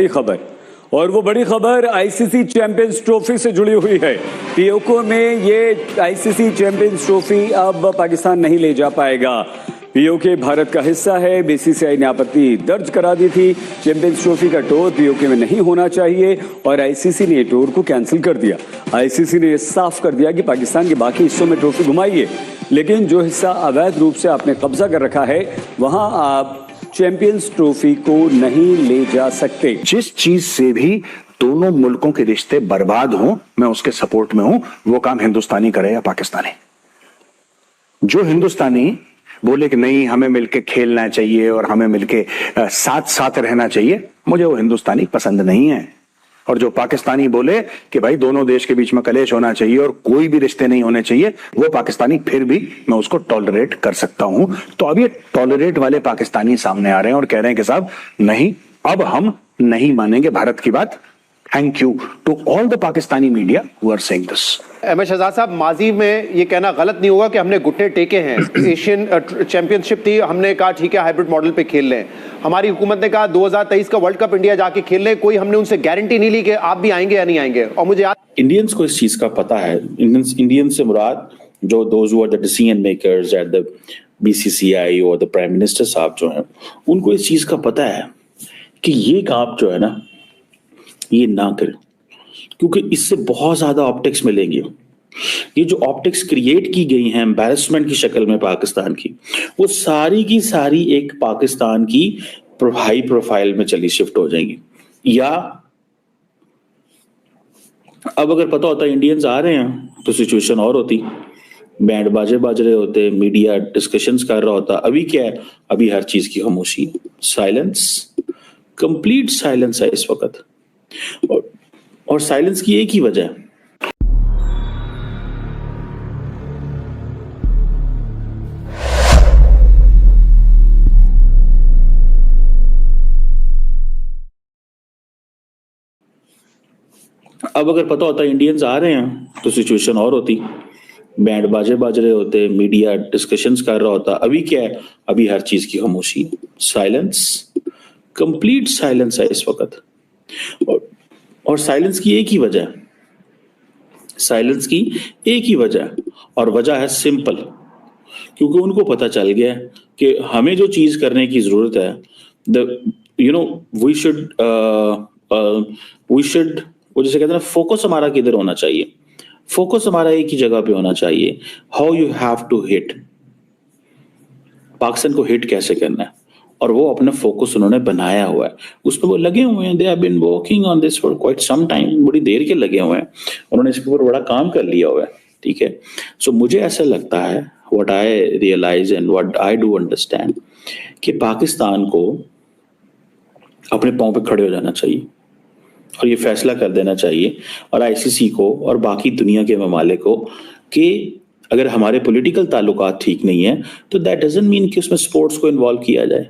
बड़ी खबर, और वो बड़ी खबर आईसीसी चैंपियंस ट्रॉफी से जुड़ी हुई है। पीओके में ये आईसीसी चैंपियंस ट्रॉफी अब पाकिस्तान नहीं ले जा पाएगा। पीओके भारत का हिस्सा है। बीसीसीआई ने आपत्ति दर्ज करा दी थी। चैंपियंस ट्रॉफी का टूर पीओके में नहीं होना चाहिए और आईसीसी ने टूर को कैंसिल कर दिया। आईसीसी ने साफ कर दिया कि पाकिस्तान के बाकी हिस्सों में ट्रॉफी घुमाइए, लेकिन जो हिस्सा अवैध रूप से आपने कब्जा कर रखा है वहां आप चैंपियंस ट्रॉफी को नहीं ले जा सकते। जिस चीज से भी दोनों मुल्कों के रिश्ते बर्बाद हों, मैं उसके सपोर्ट में हूं। वो काम हिंदुस्तानी करे या पाकिस्तानी। जो हिंदुस्तानी बोले कि नहीं हमें मिलके खेलना चाहिए और हमें मिलके साथ साथ रहना चाहिए, मुझे वो हिंदुस्तानी पसंद नहीं है। और जो पाकिस्तानी बोले कि भाई दोनों देश के बीच में कलेश होना चाहिए और कोई भी रिश्ते नहीं होने चाहिए, वो पाकिस्तानी फिर भी मैं उसको टॉलरेट कर सकता हूं। तो अब ये टॉलरेट वाले पाकिस्तानी सामने आ रहे हैं और कह रहे हैं कि साहब नहीं, अब हम नहीं मानेंगे भारत की बात। Thank you to all the Pakistani media who are saying this. Ahmad Shahzad साहब, माजी में ये कहना गलत नहीं होगा कि हमने घुटने टेके हैं। एशियन चैंपियनशिप थी, हमने कहा ठीक है हाइब्रिड मॉडल पे खेल लें। हमारी हुकूमत ने कहा 2023 का वर्ल्ड कप इंडिया जाके खेल लें। कोई हमने उनसे गारंटी नहीं ली कि आप भी आएंगे या नहीं आएंगे। और मुझे इंडियंस को इस चीज का पता है। इंडियन से मुराद जो those who are the decision makers at the BCCI और द प्राइम मिनिस्टर साहब जो हैं, उनको इस चीज का पता है कि ये काम जो है ना ये ना करें, क्योंकि इससे बहुत ज्यादा ऑप्टिक्स मिलेंगे। ये जो ऑप्टिक्स क्रिएट की गई हैं एम्बैरेसमेंट की शक्ल में पाकिस्तान की, वो सारी की सारी एक पाकिस्तान की हाई प्रोफाइल में चली शिफ्ट हो जाएंगी। या अब अगर पता होता इंडियंस आ रहे हैं तो सिचुएशन और होती, बैंड बाजे बाज रहे होते, मीडिया डिस्कशंस कर रहा होता। अभी क्या है, अभी हर चीज की खामोशी, साइलेंस, कंप्लीट साइलेंस है इस वक्त। और साइलेंस की एक ही वजह है, अब अगर पता होता इंडियंस आ रहे हैं तो सिचुएशन और होती, बैंड बाजे बाज रहे होते, मीडिया डिस्कशंस कर रहा होता। अभी क्या है, अभी हर चीज की खामोशी, साइलेंस, कंप्लीट साइलेंस है इस वक्त। और साइलेंस की एक ही वजह है, साइलेंस की एक ही वजह है, और वजह है सिंपल, क्योंकि उनको पता चल गया कि हमें जो चीज करने की जरूरत है, वी शुड वो जैसे कहते हैं ना, फोकस हमारा किधर होना चाहिए, फोकस हमारा एक ही जगह पे होना चाहिए। How you have to hit, Pakistan को हिट कैसे करना है, और वो अपना फोकस उन्होंने बनाया हुआ है, उसमें वो लगे हुए हैं। They have been working on this for quite some time, बड़ी देर के लगे हुए हैं, उन्होंने इसके ऊपर बड़ा काम कर लिया हुआ है। ठीक है, सो मुझे ऐसा लगता है, what I realise and what I do understand, कि पाकिस्तान को अपने पांव पे खड़े हो जाना चाहिए और ये फैसला कर देना चाहिए, और आईसीसी को और बाकी दुनिया के ममालिक को, कि अगर हमारे पॉलिटिकल ताल्लुकात ठीक नहीं है तो दैट डजंट मीन कि उसमें स्पोर्ट्स को इन्वॉल्व किया जाए।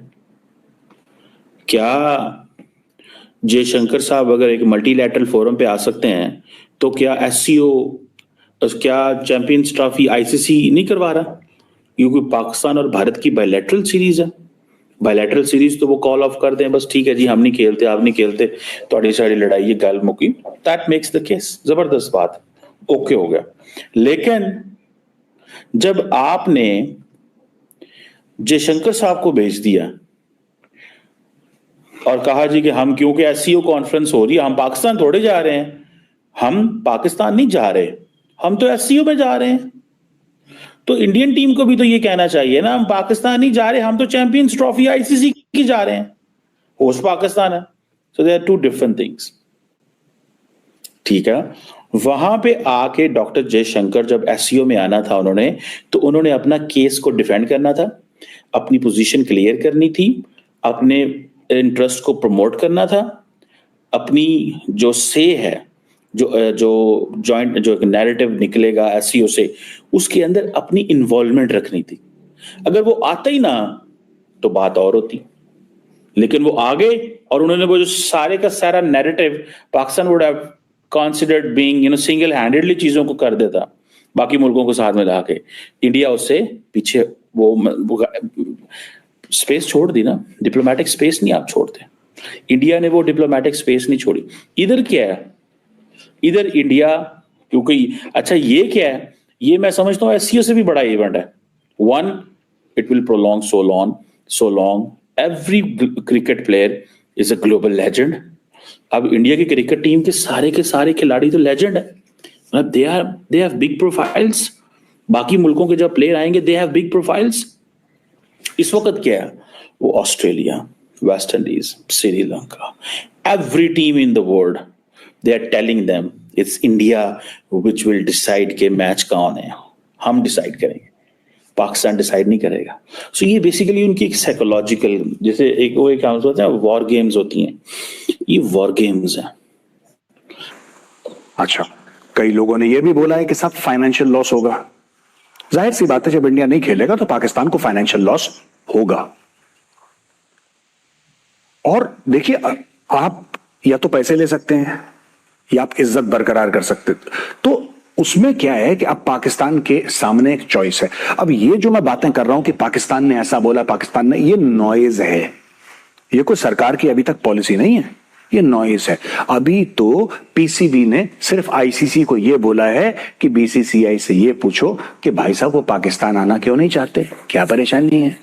क्या जयशंकर साहब अगर एक मल्टीलैटरल फोरम पे आ सकते हैं, तो क्या एससीओ, क्या चैंपियंस ट्रॉफी आईसीसी नहीं करवा रहा? क्योंकि पाकिस्तान और भारत की बायलैटरल सीरीज है। बायलैटरल सीरीज तो वो कॉल ऑफ कर दें, बस ठीक है जी हम नहीं खेलते, आप नहीं खेलते, तो सारी लड़ाई ये गल मुकी, दैट मेक्स द केस, जबरदस्त बात, ओके हो गया। लेकिन जब आपने जयशंकर साहब को भेज दिया और कहा जी कि हम, क्योंकि एससीओ कॉन्फ्रेंस हो रही है, हम पाकिस्तान थोड़े जा रहे हैं, हम पाकिस्तान नहीं जा रहे, हम तो एससीओ में जा रहे हैं, तो इंडियन टीम को भी तो ये कहना चाहिए ना, हम पाकिस्तान नहीं जा रहे, हम तो चैंपियंस ट्रॉफी आईसीसी की जा रहे हैं, होस्ट पाकिस्तान है। So there are two different things. ठीक है, वहां पे आके डॉक्टर जयशंकर जब एससीओ में आना था उन्होंने, तो उन्होंने अपना केस को डिफेंड करना था, अपनी पोजीशन क्लियर करनी थी, अपने इंटरेस्ट को प्रमोट करना था, अपनी जो से है, जो जॉइंट जो नैरेटिव निकलेगा एससीओ से, उसके अंदर अपनी इन्वॉल्वमेंट रखनी थी। अगर वो आता ही ना तो बात और होती, लेकिन वो आ गए और उन्होंने वो जो सारे का सारा narrative Pakistan would have considered being single handedly चीजों को कर देता, बाकी मुल्कों को साथ में ला के, इंडिया उससे पीछे वो स्पेस छोड़ दी ना, डिप्लोमेटिक स्पेस नहीं आप छोड़ते। इंडिया ने वो डिप्लोमेटिक स्पेस नहीं छोड़ी। इधर क्या है, इधर इंडिया, क्योंकि अच्छा ये क्या है, ये मैं समझता हूँ एससीओ से भी बड़ा इवेंट है। One, it will prolong so long every cricket player is a global legend. अब इंडिया की क्रिकेट टीम के सारे खिलाड़ी तो लेजेंड है, मतलब दे हैव बिग प्रोफाइल्स। बाकी मुल्कों के जब प्लेयर आएंगे दे हैव बिग प्रोफाइल्स। इस वक्त क्या है, वो Australia, West Indies, Sri Lanka, every team in the world, they are telling them it's India which will decide के मैच कौन है, हम डिसाइड करेंगे, पाकिस्तान डिसाइड नहीं करेगा। सो ये बेसिकली उनकी एक साइकोलॉजिकल, जैसे एक वो एक होता है वॉर गेम्स होती हैं, ये वॉर गेम्स हैं। अच्छा, कई लोगों ने यह भी बोला है कि साहब फाइनेंशियल लॉस होगा। जाहिर सी बात है, जब इंडिया नहीं खेलेगा तो पाकिस्तान को फाइनेंशियल लॉस होगा। और देखिए, आप या तो पैसे ले सकते हैं या आप इज्जत बरकरार कर सकते, तो उसमें क्या है कि अब पाकिस्तान के सामने एक चॉइस है। अब ये जो मैं बातें कर रहा हूं कि पाकिस्तान ने ऐसा बोला, पाकिस्तान ने, ये नॉइज है, ये कोई सरकार की अभी तक पॉलिसी नहीं है, ये नॉइज है। अभी तो पीसीबी ने सिर्फ आईसीसी को ये बोला है कि बीसीसीआई से ये पूछो कि भाई साहब वो पाकिस्तान आना क्यों नहीं चाहते, क्या परेशानी है।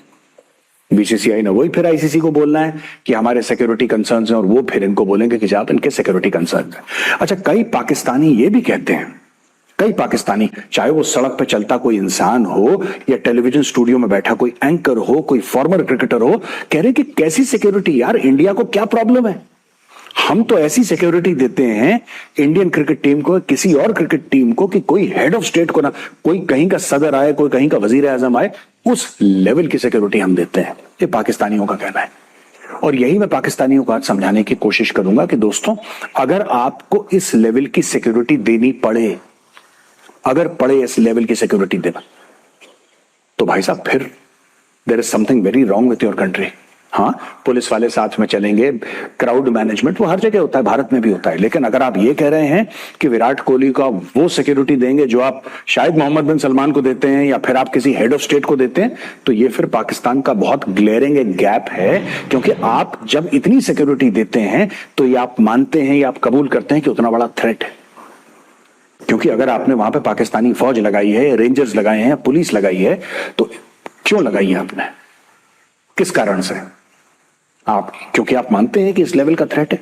बीसीसीआई ने वही फिर आईसीसी को बोलना है कि हमारे सिक्योरिटी कंसर्न्स हैं, और वो फिर इनको बोलेंगे कि आप इनके सिक्योरिटी कंसर्न्स हैं। अच्छा, कई पाकिस्तानी ये भी कहते हैं, कई पाकिस्तानी, चाहे वो सड़क पे चलता कोई इंसान हो या टेलीविजन स्टूडियो में बैठा कोई एंकर हो, कोई फॉर्मर क्रिकेटर हो, कह रहे कि कैसी सिक्योरिटी यार, इंडिया को क्या प्रॉब्लम है, हम तो ऐसी सिक्योरिटी देते हैं इंडियन क्रिकेट टीम को, किसी और क्रिकेट टीम को, कि कोई हेड ऑफ स्टेट को ना, कोई कहीं का सदर आए, कोई कहीं का वजीर आजम आए, उस लेवल की सिक्योरिटी हम देते हैं। ये पाकिस्तानियों का कहना है। और यही मैं पाकिस्तानियों को आज समझाने की कोशिश करूंगा कि दोस्तों, अगर आपको इस लेवल की सिक्योरिटी देनी पड़े, अगर पड़े इस लेवल की सिक्योरिटी देना, तो भाई साहब फिर there is something very wrong with your country. हाँ, पुलिस वाले साथ में चलेंगे, क्राउड मैनेजमेंट वो हर जगह होता है, भारत में भी होता है, लेकिन अगर आप ये कह रहे हैं कि विराट कोहली का वो सिक्योरिटी देंगे जो आप शायद मोहम्मद बिन सलमान को देते हैं या फिर आप किसी हेड ऑफ स्टेट को देते हैं, तो ये फिर पाकिस्तान का बहुत ग्लेयरिंग एक गैप है। क्योंकि आप जब इतनी सिक्योरिटी देते हैं तो ये आप मानते हैं या आप कबूल करते हैं कि उतना बड़ा थ्रेट है। क्योंकि अगर आपने वहां पे पाकिस्तानी फौज लगाई है, रेंजर्स लगाए हैं, पुलिस लगाई है, तो क्यों लगाई है आपने, किस कारण से? आप क्योंकि आप मानते हैं कि इस लेवल का थ्रेट है।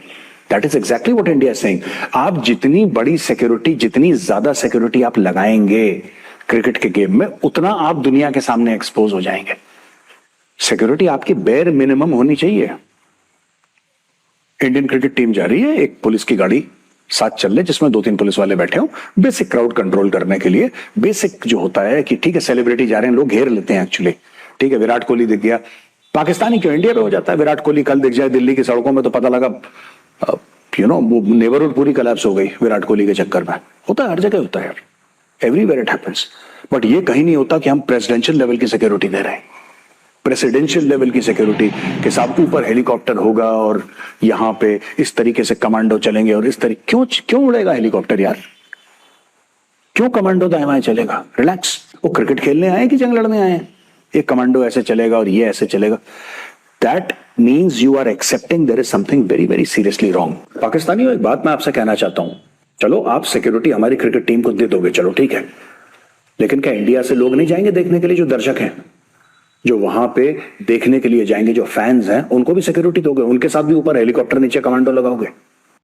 That is exactly what India is saying. आप जितनी बड़ी सिक्योरिटी, जितनी ज्यादा सिक्योरिटी आप लगाएंगे क्रिकेट के गेम में, उतना आप दुनिया के सामने एक्सपोज हो जाएंगे। सिक्योरिटी आपकी बेयर मिनिमम होनी चाहिए। इंडियन क्रिकेट टीम जा रही है, एक पुलिस की गाड़ी साथ चल रहे जिसमें 2-3 पुलिस वाले बैठे हो, बेसिक क्राउड कंट्रोल करने के लिए। बेसिक जो होता है कि ठीक है सेलिब्रिटी जा रहे हैं, लोग घेर लेते हैं एक्चुअली, ठीक है विराट कोहली दिख गया, पाकिस्तानी क्यों इंडिया पे हो जाता है, विराट कोहली कल दिख जाए दिल्ली की सड़कों में तो पता लगा वो नेबरहुड पूरी कोलैप्स हो गई विराट कोहली के चक्कर में। होता है, हर जगह होता है यार, एवरीवेयर इट हैपेंस। बट ये कहीं नहीं होता कि हम प्रेसिडेंशियल लेवल की सिक्योरिटी दे रहे हैं। प्रेसिडेंशियल लेवल की सिक्योरिटी के साथ ऊपर हेलीकॉप्टर होगा और यहां पे इस तरीके से कमांडो चलेंगे, और इस तरीके क्यों उड़ेगा हेलीकॉप्टर यार, क्यों कमांडो दाएं बाएं चलेगा? रिलैक्स, वो क्रिकेट खेलने आए कि जंग लड़ने आए हैं? ये कमांडो ऐसे चलेगा और ये ऐसे चलेगा, that means you are accepting there is something very very seriously wrong. पाकिस्तानियों, एक बात मैं आपसे कहना चाहता हूं, चलो आप सिक्योरिटी हमारी क्रिकेट टीम को दे दोगे, चलो ठीक है, लेकिन क्या इंडिया से लोग नहीं जाएंगे देखने के लिए? जो दर्शक हैं, जो वहां पे देखने के लिए जाएंगे, जो फैंस हैं, उनको भी सिक्योरिटी दोगे? उनके साथ भी ऊपर हेलीकॉप्टर नीचे कमांडो लगाओगे?